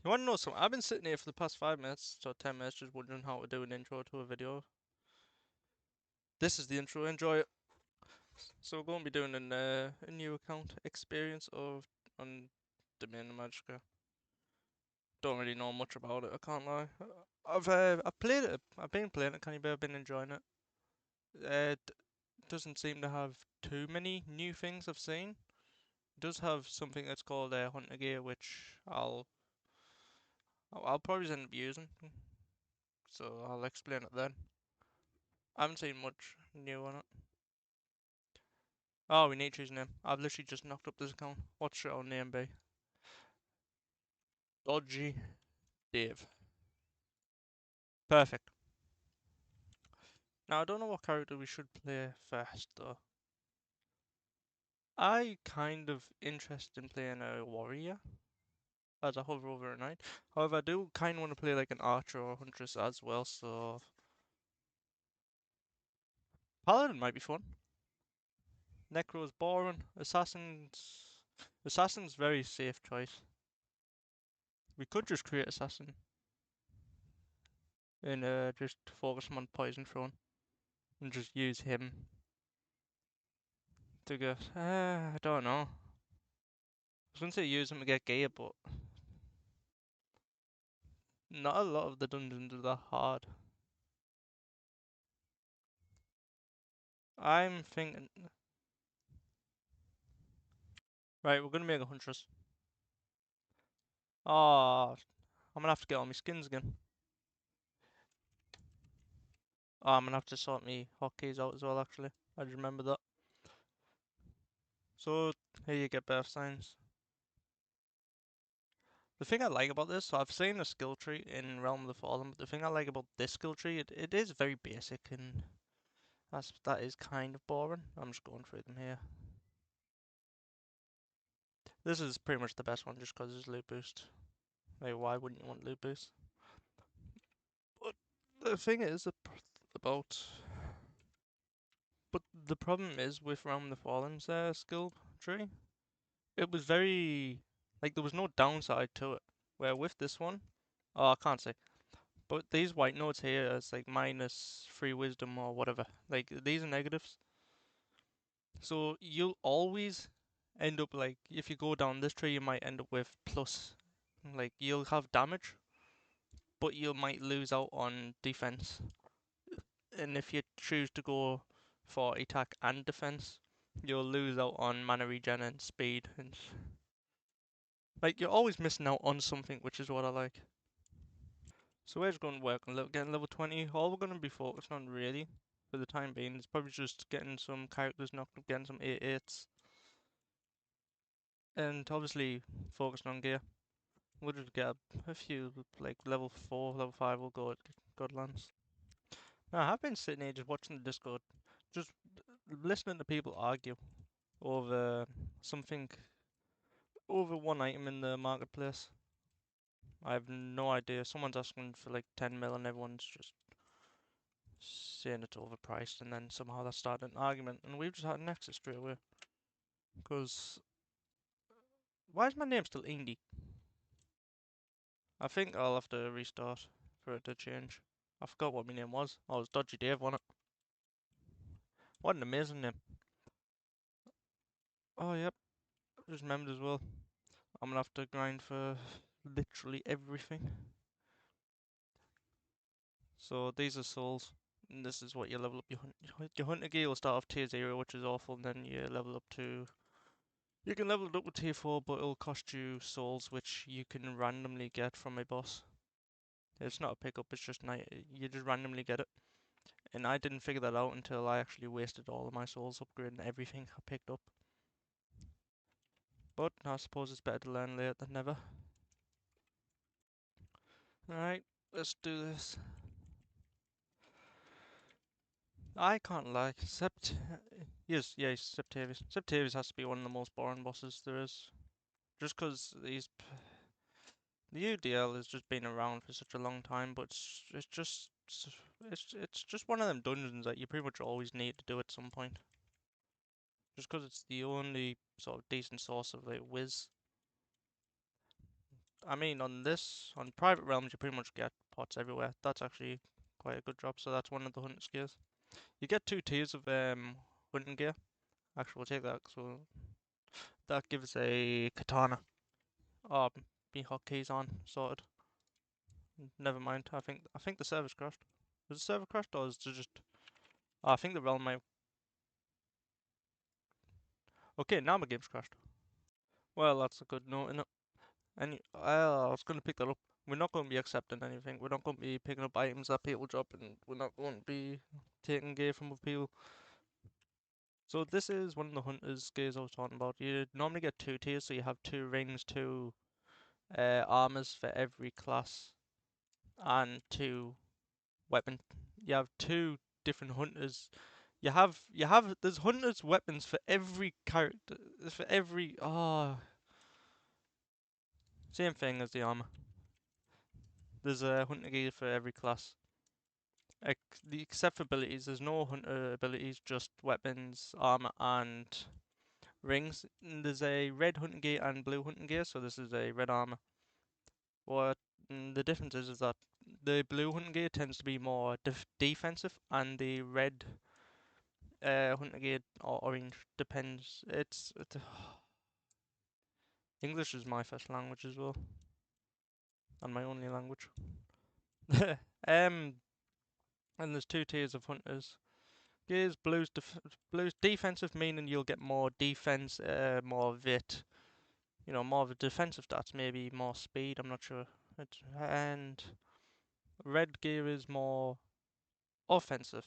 You wanna know something? I've been sitting here for the past 5 minutes, or 10 minutes, just wondering how to do an intro to a video. This is the intro, enjoy it. So we're going to be doing a new account experience of on Domain of Magica. Don't really know much about it, I can't lie. I've played it, I've been playing it, I've been enjoying it. It doesn't seem to have too many new things I've seen. It does have something that's called Hunter Gear, which I'll probably end up using, so I'll explain it then. I haven't seen much new on it. Oh, we need to choose a name. I've literally just knocked up this account. What should our name be? Dodgy Dave. Perfect. Now, I don't know what character we should play first, though. I kind of interested in playing a warrior as a hover over a knight. However, I do kind of want to play like an archer or huntress as well, so paladin might be fun. Necro's boring. Assassin's very safe choice. We could just create assassin and just focus him on poison throwing and just use him to get. I don't know. I was gonna say use him to get gear, but not a lot of the dungeons are that hard. I'm thinking. Right, we're gonna make a huntress. Ah, I'm gonna have to get all my skins again. Oh, I'm gonna have to sort my hotkeys out as well, actually. I just remember that. So, here you get birth signs. The thing I like about this, so I've seen the skill tree in Realm of the Fallen, but the thing I like about this skill tree, it is very basic and that is kind of boring. I'm just going through them here. This is pretty much the best one just because it's loot boost. Like, why wouldn't you want loot boost? But the thing is about. But the problem is with Realm of the Fallen's skill tree, it was very. Like, there was no downside to it. Where with this one, oh, I can't say. But these white nodes here is like -3 wisdom or whatever. Like, these are negatives. So you'll always end up like, if you go down this tree, you might end up with plus. Like, you'll have damage, but you might lose out on defense. And if you choose to go for attack and defense, you'll lose out on mana regen and speed. And like, you're always missing out on something, which is what I like. So we're just going to work on getting level 20. All we're going to be focused on, really, for the time being, is probably just getting some characters knocked up, getting some 8/8s, and obviously focusing on gear. We'll just get a few, like level 4, level 5, we'll go at Godlands. Now, I have been sitting here just watching the Discord, just listening to people argue over something, over one item in the marketplace. I have no idea. Someone's asking for like 10 mil and everyone's just saying it's overpriced, and then somehow that started an argument, and we've just had an exit straight away. Because why is my name still Indy? I think I'll have to restart for it to change. I forgot what my name was. Oh, it was Dodgy Dave, wasn't it? What an amazing name. Oh, yep. Just remembered as well. I'm gonna have to grind for literally everything. So these are souls. And this is what you level up your hunter gear will start off tier 0, which is awful, and then you level up to. You can level it up with tier 4, but it'll cost you souls, which you can randomly get from a boss. It's not a pickup, it's just you just randomly get it. And I didn't figure that out until I actually wasted all of my souls upgrading everything I picked up. But I suppose it's better to learn late than never. Alright, let's do this. I can't lie, yes, Septavius. Septavius has to be one of the most boring bosses there is. Just because the UDL has just been around for such a long time, but it's just one of them dungeons that you pretty much always need to do at some point. Just because it's the only sort of decent source of like whiz. I mean, on private realms, you pretty much get pots everywhere. That's actually quite a good drop. So that's one of the hunting gears. You get 2 tiers of hunting gear. Actually, we'll take that. So that gives a katana. Oh, me hotkeys on sorted. Never mind. I think the server's crashed. Was the server crashed or is it just? Oh, I think the realm might. Okay, now my game's crashed. Well, that's a good note, innit? I was going to pick that up. We're not going to be accepting anything. We're not going to be picking up items that people drop, and we're not going to be taking gear from other people. So this is one of the hunters' gears I was talking about. You normally get 2 tiers, so you have 2 rings, 2 armors for every class, and 2 weapons. You have 2 different hunters. There's hunters' weapons for every character. For every same thing as the armor. There's a hunter gear for every class. Except for abilities, there's no hunter abilities, just weapons, armor, and rings. And there's a red hunting gear and blue hunting gear, so this is a red armor. What the difference is that the blue hunting gear tends to be more defensive, and the red hunting gear or orange depends. It's English is my first language as well, and my only language. um, and there's 2 tiers of hunters. Gears blues defensive, meaning you'll get more defense, more vit, more of a defensive stats, maybe more speed. I'm not sure. And red gear is more offensive.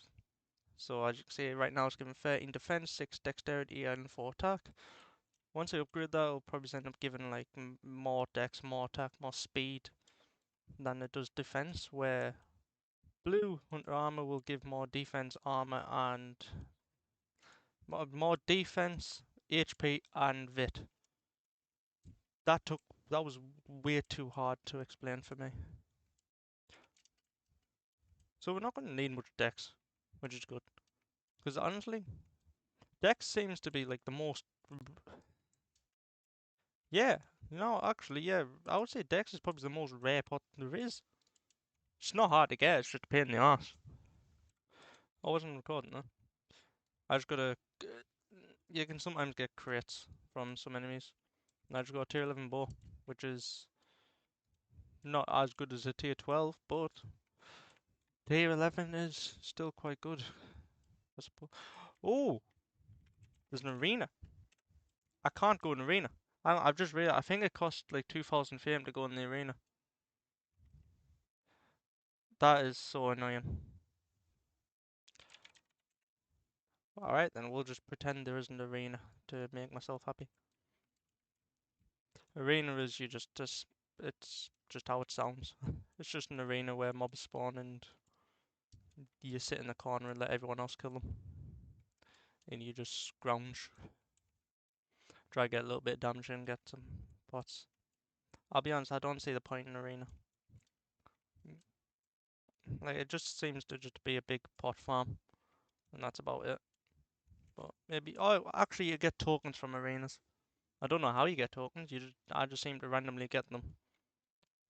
So as you can see right now, it's given 13 defense, 6 dexterity, and 4 attack. Once I upgrade that, it'll probably end up giving like more dex, more attack, more speed than it does defense. Where blue hunter armor will give more defense, armor, and more defense, HP, and vit. That took that was way too hard to explain for me. So we're not going to need much dex, which is good. Because honestly, dex seems to be like the most. Yeah, actually, yeah, I would say dex is probably the most rare pot there is. It's not hard to get, it's just a pain in the ass. I wasn't recording that. I just gotta. You can sometimes get crits from some enemies. And I just got a tier 11 bow, which is not as good as a tier 12, but tier 11 is still quite good, I suppose. Oh, there's an arena. I can't go in the arena. I've just realized, I think it cost like 2,000 fame to go in the arena. That is so annoying. Alright, then we'll just pretend there isn't an arena to make myself happy. Arena is it's just how it sounds. It's just an arena where mobs spawn and you sit in the corner and let everyone else kill them. And you just scrounge. Try to get a little bit of damage and get some pots. I'll be honest, I don't see the point in arena. Like, it just seems to just be a big pot farm. And that's about it. But maybe, oh, actually you get tokens from arenas. I don't know how you get tokens, I just seem to randomly get them.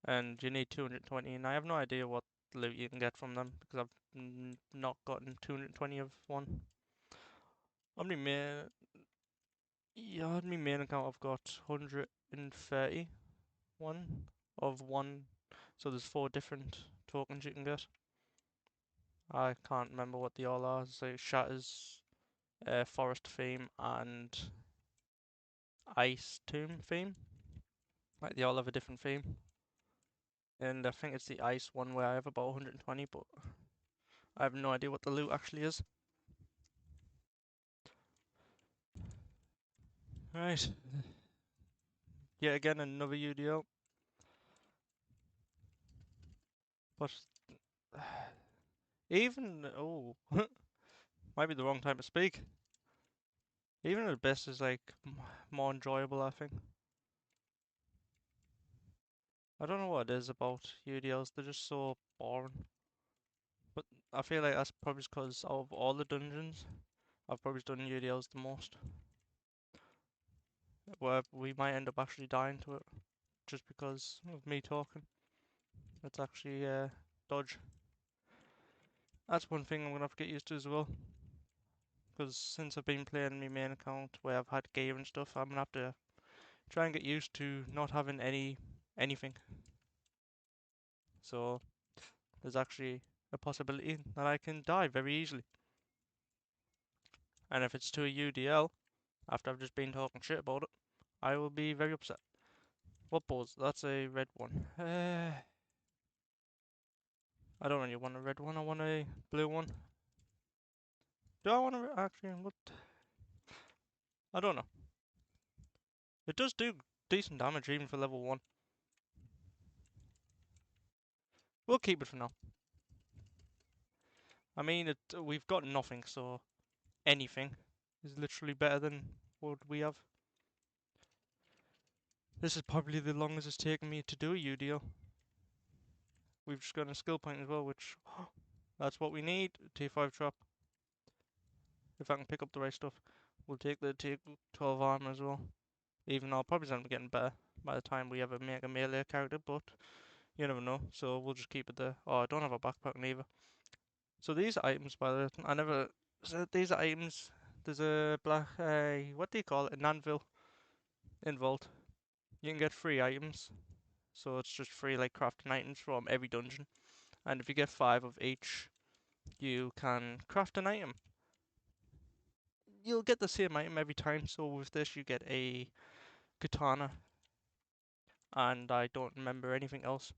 And you need 220, and I have no idea what loot you can get from them, because I've not gotten 220 of one. On my main, yeah, on my main account I've got 131 of one, so there's 4 different tokens you can get. I can't remember what they all are, so Shatters, Forest Theme, and Ice Tomb Theme. Like, they all have a different theme. And I think it's the Ice one where I have about 120, but I have no idea what the loot actually is. Right. Yet again, another UDL. But even, oh, might be the wrong time to speak. Even the best is like more enjoyable, I think. I don't know what it is about UDLs, they're just so boring. But I feel like that's probably because of all the dungeons, I've probably done UDLs the most. Where we might end up actually dying to it. just because of me talking. It's actually dodge. That's one thing I'm gonna have to get used to as well. Because since I've been playing my main account where I've had gear and stuff, I'm gonna have to try and get used to not having anything. So there's actually a possibility that I can die very easily. And if it's to a UDL, after I've just been talking shit about it, I will be very upset. What balls? That's a red one. I don't really want a red one, I want a blue one. Do I want to actually, what? I don't know. It does do decent damage even for level 1. We'll keep it for now. I mean, we've got nothing, so anything is literally better than what we have. This is probably the longest it's taken me to do a UDL. We've just got a skill point as well, which that's what we need. T5 trap. If I can pick up the right stuff, we'll take the T12 armor as well. Even though I'll probably end up getting better by the time we ever make a melee character, but you never know. So we'll just keep it there. Oh, I don't have a backpack neither. So these items, by the way, I never said these items. There's a black, what do you call it? An anvil in Vault. You can get free items. So it's just free like crafting items from every dungeon. And if you get 5 of each, you can craft an item. You'll get the same item every time. So with this, you get a katana. And I don't remember anything else.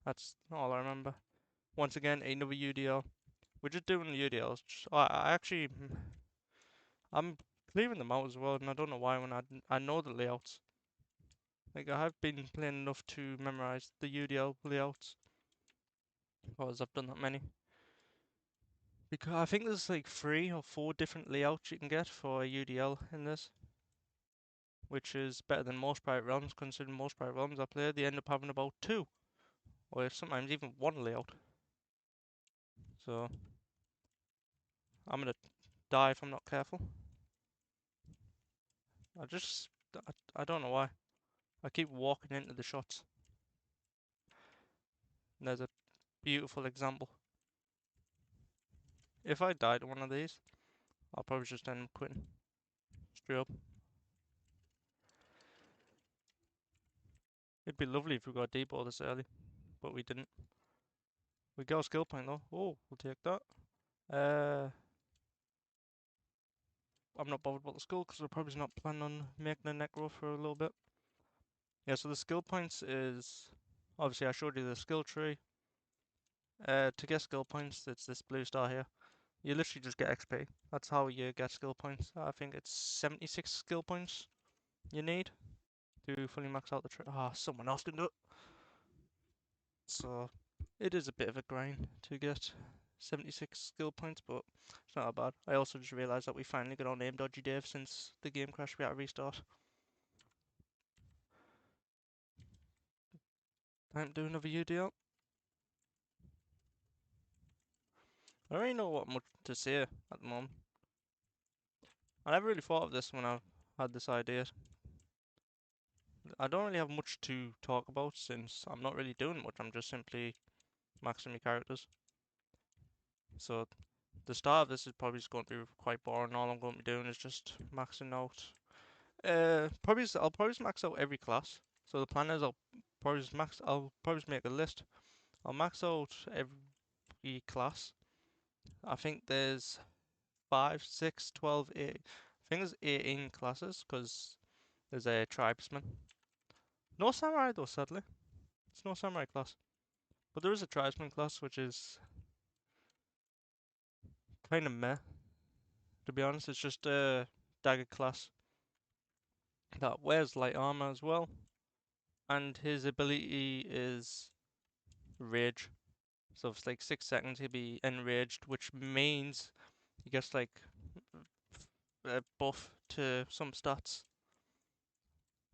That's all I remember. Once again, another UDL. We're just doing the UDLs. I'm clearing them out as well, and I don't know why. When I know the layouts, like I have been playing enough to memorize the UDL layouts, because I've done that many. Because I think there's like 3 or 4 different layouts you can get for a UDL in this, which is better than most private realms. Considering most private realms I play, they end up having about 2, or sometimes even 1 layout. So I'm gonna die if I'm not careful. I don't know why. I keep walking into the shots. And there's a beautiful example. If I die to one of these, I'll probably just end up quitting. Straight up. It'd be lovely if we got a depot this early, but we didn't. We got a skill point though. Oh, we'll take that. I'm not bothered about the skill because we're probably not planning on making a necro for a little bit. Yeah, so the skill points is obviously I showed you the skill tree. To get skill points, it's this blue star here. You literally just get XP. That's how you get skill points. I think it's 76 skill points you need to fully max out the tree. Ah, someone else can do it. So it is a bit of a grind to get 76 skill points, but it's not that bad. I also just realised that we finally got our name Dodgy Dave since the game crashed. We had to restart. Time to do another UDL. I don't really know what much to say at the moment. I never really thought of this when I had this idea. I don't really have much to talk about since I'm not really doing much. I'm just simply maxing my characters. So the start of this is probably just going to be quite boring. All I'm going to be doing is just maxing out. I'll probably max out every class. So the plan is I'll probably make a list. I'll max out every class. I think there's 5, 6, 12, 8. I think there's 18 classes because there's a tribesman. No samurai though, sadly. It's no samurai class. But there is a tribesman class which is kind of meh. To be honest, it's just a dagger class that wears light armor as well. And his ability is rage. So if it's like 6 seconds, he'll be enraged, which means he gets like a buff to some stats,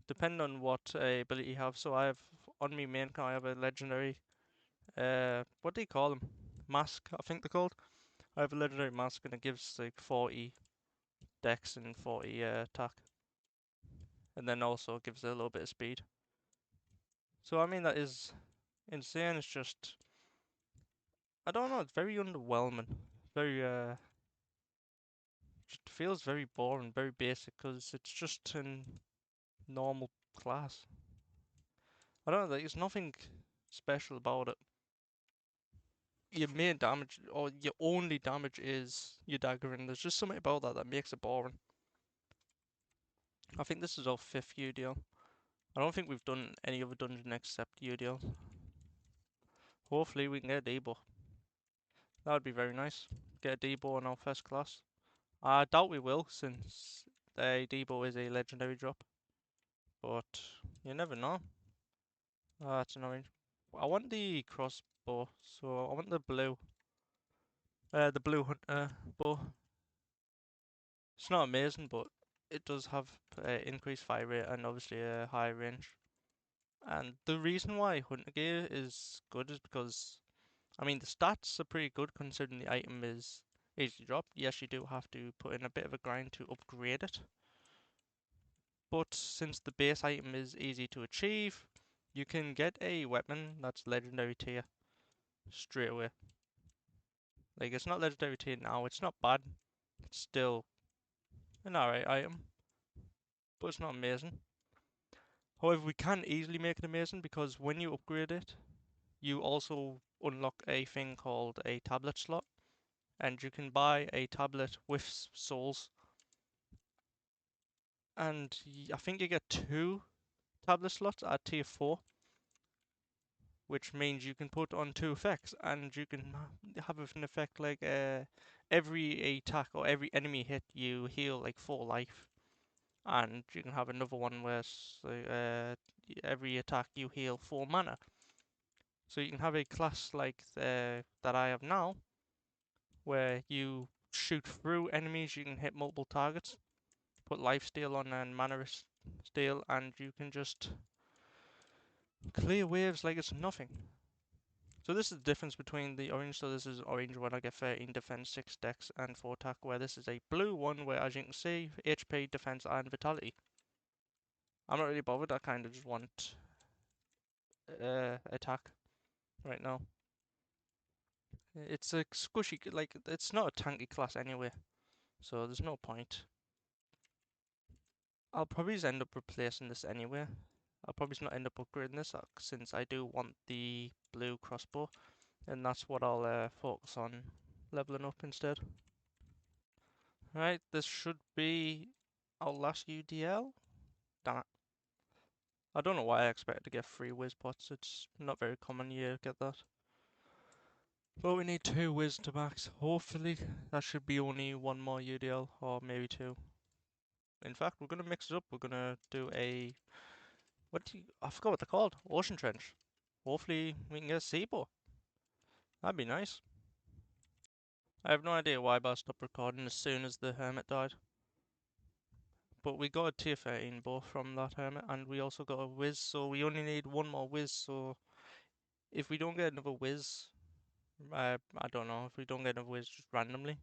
depending on what ability you have. So I have on me main account, I have a legendary. What do you call them? Mask, I think they're called. I have a legendary mask, and it gives like 40 dex and 40 attack. and then also gives it a little bit of speed. So I mean that is insane. It's just I don't know. It's very underwhelming. Very just feels very boring, very basic because it's just in normal class. I don't know. There's nothing special about it. Your main damage or your only damage is your dagger, and there's just something about that that makes it boring. I think this is our 5th UDL. I don't think we've done any other dungeon except UDL. Hopefully we can get a debo. That would be very nice. Get a debo in our first class. I doubt we will, since the debo is a legendary drop. But you never know. That's an orange. I want the crossbow, so I want the blue. The blue hunter bow. It's not amazing, but it does have increased fire rate and obviously a high range. And the reason why hunter gear is good is because, I mean, the stats are pretty good considering the item is easy to drop. Yes, you do have to put in a bit of a grind to upgrade it. But since the base item is easy to achieve, you can get a weapon that's legendary tier straight away. Like, it's not legendary tier now, it's not bad. It's still an alright item, but it's not amazing. However, we can easily make it amazing because when you upgrade it, you also unlock a thing called a tablet slot, and you can buy a tablet with souls. And I think you get 2 tablet slots at tier 4, which means you can put on 2 effects, and you can have an effect like every attack or every enemy hit you heal like 4 life, and you can have another one where every attack you heal 4 mana. So you can have a class like that I have now, where you shoot through enemies, you can hit multiple targets, put life steal on and mana steal, and you can just clear waves like it's nothing. So this is the difference between the orange. So this is orange when I get 13 defense, 6 dex, and 4 attack, where this is a blue one where, as you can see, HP, defense, and vitality. I'm not really bothered. I kind of just want attack right now. It's a squishy, like, it's not a tanky class anyway, so there's no point. I'll probably just end up replacing this anyway. I'll probably just not end up upgrading this since I do want the blue crossbow, and that's what I'll focus on leveling up instead. Right, this should be our last UDL. Damn it. I don't know why I expected to get 3 whiz pots. It's not very common you get that. But we need 2 whiz to max. Hopefully that should be only 1 more UDL, or maybe 2. In fact, we're gonna mix it up. We're gonna do a I forgot what they're called. Ocean trench. Hopefully we can get a Seabow. That'd be nice. I have no idea why I stopped recording as soon as the hermit died. But we got a tier 13 bow from that hermit, and we also got a whiz, so we only need 1 more whiz. So if we don't get another whiz, I don't know, if we don't get another whiz just randomly,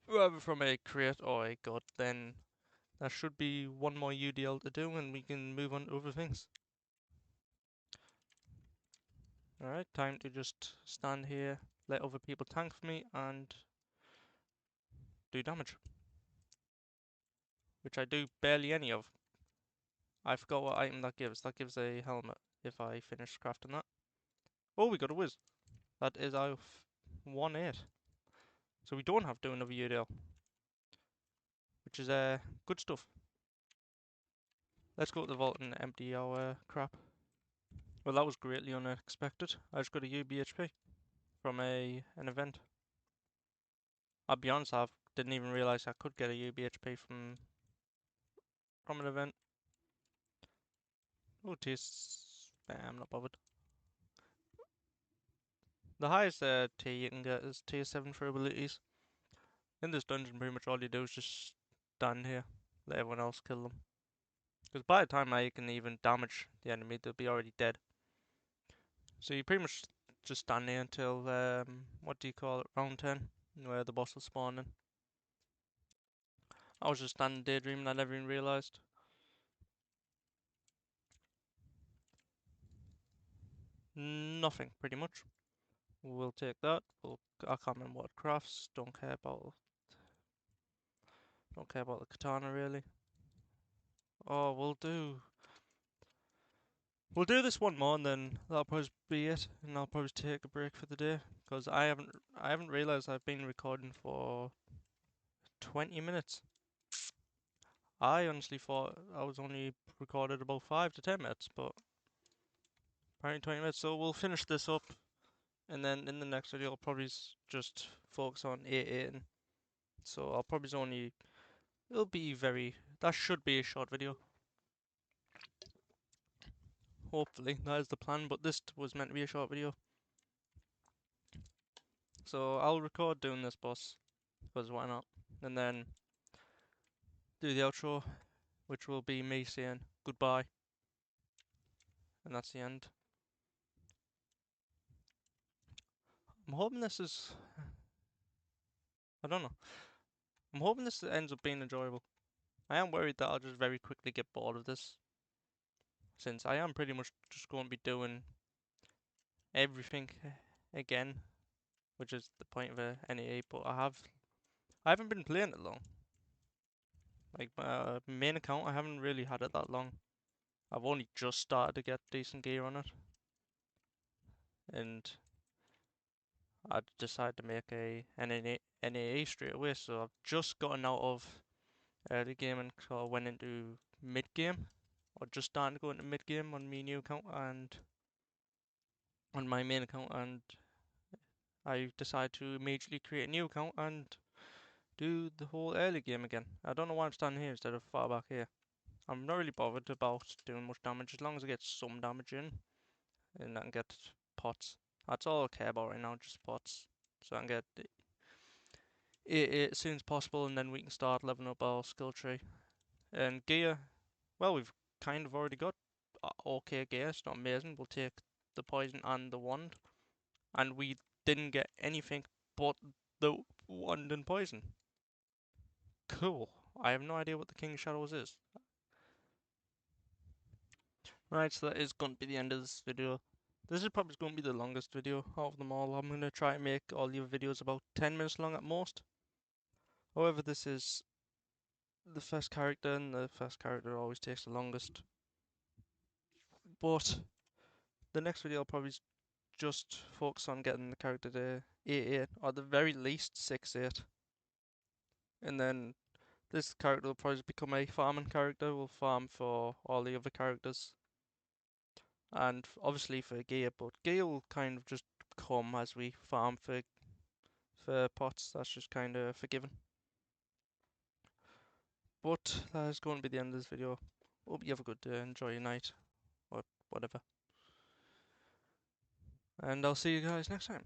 whether from a crate or a god, then there should be 1 more UDL to do and we can move on to other things. Alright, time to just stand here, let other people tank for me, and do damage. Which I do barely any of. I forgot what item that gives. That gives a helmet if I finish crafting that. Oh, we got a whiz. That is our 1-8. So we don't have to do another UDL. Which is good stuff. Let's go to the vault and empty our crap. Well, that was greatly unexpected. I just got a UBHP from an event. I'll be honest, I didn't even realise I could get a UBHP from an event. Oh, I'm not bothered. The highest tier you can get is tier 7 for abilities. In this dungeon, pretty much all you do is just stand here, let everyone else kill them. Because by the time I can even damage the enemy, they'll be already dead. So you pretty much just stand there until, what do you call it, round 10, where the boss will spawn in. I was just standing daydreaming, I never even realised. Nothing, pretty much. We'll take that. I can't remember what crafts. Don't care about the katana really. Oh, we'll do this one more, and then that'll probably be it. And I'll probably take a break for the day because I haven't realised I've been recording for 20 minutes. I honestly thought I was only recorded about 5 to 10 minutes, but apparently 20 minutes. So we'll finish this up, and then in the next video I'll probably just focus on 8 So I'll probably only it'll be very that should be a short video. Hopefully that is the plan, but this was meant to be a short video. So I'll record doing this boss because why not? And then do the outro, which will be me saying goodbye, and that's the end. I'm hoping this is I don't know. I'm hoping this ends up being enjoyable. I am worried that I'll just very quickly get bored of this, since I am pretty much just going to be doing everything again, which is the point of a NAA. But I haven't been playing it long. Like my main account, I haven't really had it that long. I've only just started to get decent gear on it, and I decided to make a NAA straight away. So I've just gotten out of early game and so I went into mid game, or just starting to go into mid game on my new account and on my main account, and I decided to immediately create a new account and do the whole early game again. I don't know why I'm standing here instead of far back here. I'm not really bothered about doing much damage as long as I get some damage in and I can get pots. That's all I care about right now, just pots. So I can get it as soon as possible, and then we can start leveling up our skill tree. And gear, well, we've kind of already got okay gear. It's not amazing. We'll take the poison and the wand, and we didn't get anything but the wand and poison. Cool. I have no idea what the King of Shadows is. Right, so that is going to be the end of this video. This is probably going to be the longest video out of them all. I'm going to try and make all your videos about 10 minutes long at most. However, this is the first character, and the first character always takes the longest. But the next video I'll probably just focus on getting the character to 8-8, or at the very least 6-8. And then this character will probably become a farming character. We'll farm for all the other characters. And obviously for gear, but gear will kind of just come as we farm for pots. That's just kind of forgiven. But that is going to be the end of this video. Hope you have a good day, enjoy your night, or whatever. And I'll see you guys next time.